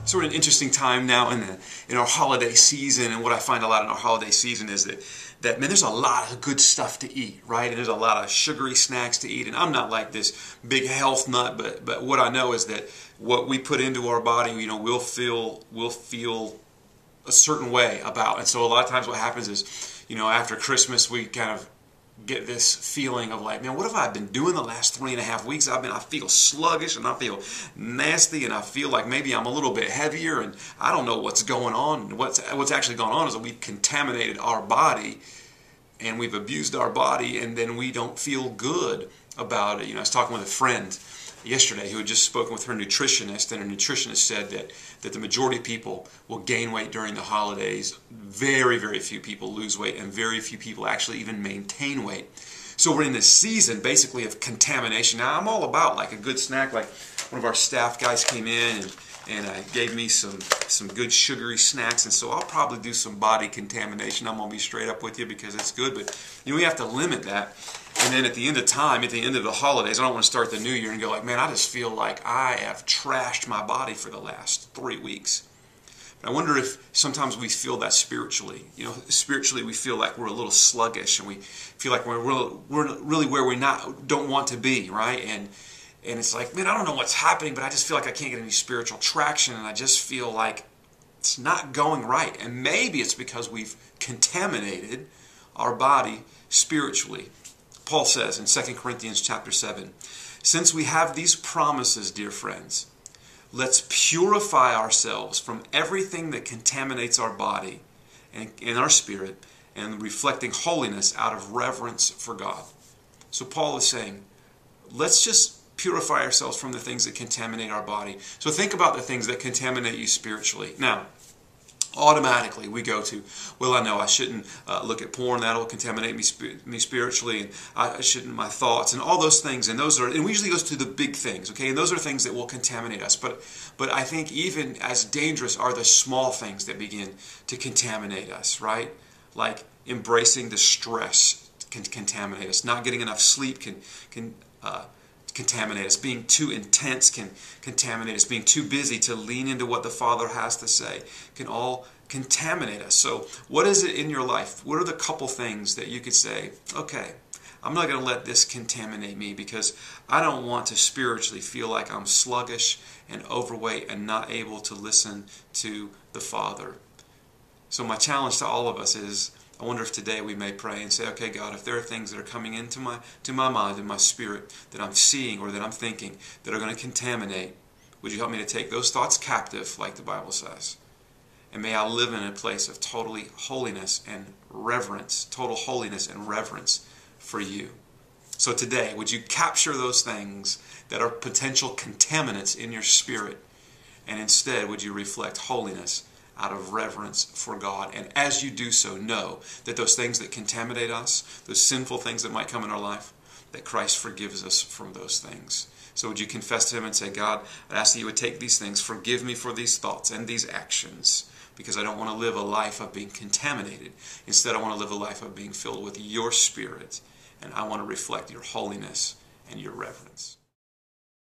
sort of an interesting time now in our holiday season, and what I find a lot in our holiday season is that man, there's a lot of good stuff to eat, right? And there's a lot of sugary snacks to eat. And I'm not like this big health nut, but what I know is that what we put into our body, you know, we'll feel a certain way about. And so a lot of times what happens is, you know, after Christmas we kind of get this feeling of like, man, what have I been doing the last 3.5 weeks? I feel sluggish, and I feel nasty, and I feel like maybe I'm a little bit heavier, and I don't know what's going on. What's actually going on is that we've contaminated our body, and we've abused our body, and then we don't feel good about it. You know, I was talking with a friend yesterday who had just spoken with her nutritionist, and her nutritionist said that the majority of people will gain weight during the holidays. Very, very few people lose weight, and very few people actually even maintain weight. So we're in this season basically of contamination. Now I'm all about like a good snack. Like one of our staff guys came in and gave me some good sugary snacks, and so I'll probably do some body contamination. I'm going to be straight up with you because it's good, but you know, we have to limit that. And then at the end of time, at the end of the holidays, I don't want to start the new year and go like, man, I just feel like I have trashed my body for the last 3 weeks. But I wonder if sometimes we feel that spiritually. You know, spiritually we feel like we're a little sluggish, and we feel like we're really where we don't want to be, right? And it's like, man, I don't know what's happening, but I just feel like I can't get any spiritual traction, and I just feel like it's not going right. And maybe it's because we've contaminated our body spiritually. Paul says in 2 Corinthians chapter 7, since we have these promises, dear friends, let's purify ourselves from everything that contaminates our body and our spirit, and reflecting holiness out of reverence for God. So Paul is saying, let's just purify ourselves from the things that contaminate our body. So think about the things that contaminate you spiritually. Now, automatically we go to, well, I know I shouldn't look at porn, that'll contaminate me spiritually, and I shouldn't, my thoughts, and all those things, and we usually go to the big things, okay, and those are things that will contaminate us, but I think even as dangerous are the small things that begin to contaminate us, right? Like embracing the stress can contaminate us, not getting enough sleep can contaminate us. Being too intense can contaminate us. Being too busy to lean into what the Father has to say can all contaminate us. So what is it in your life? What are the couple things that you could say, okay, I'm not going to let this contaminate me because I don't want to spiritually feel like I'm sluggish and overweight and not able to listen to the Father. So my challenge to all of us is, I wonder if today we may pray and say, okay, God, if there are things that are coming into my mind and my spirit that I'm seeing or that I'm thinking that are going to contaminate, would you help me to take those thoughts captive, like the Bible says? And may I live in a place of total holiness and reverence for you. So today, would you capture those things that are potential contaminants in your spirit, and instead would you reflect holiness out of reverence for God? And as you do so, know that those things that contaminate us, those sinful things that might come in our life, that Christ forgives us from those things. So would you confess to Him and say, God, I ask that you would take these things, forgive me for these thoughts and these actions, because I don't want to live a life of being contaminated. Instead, I want to live a life of being filled with your Spirit, and I want to reflect your holiness and your reverence.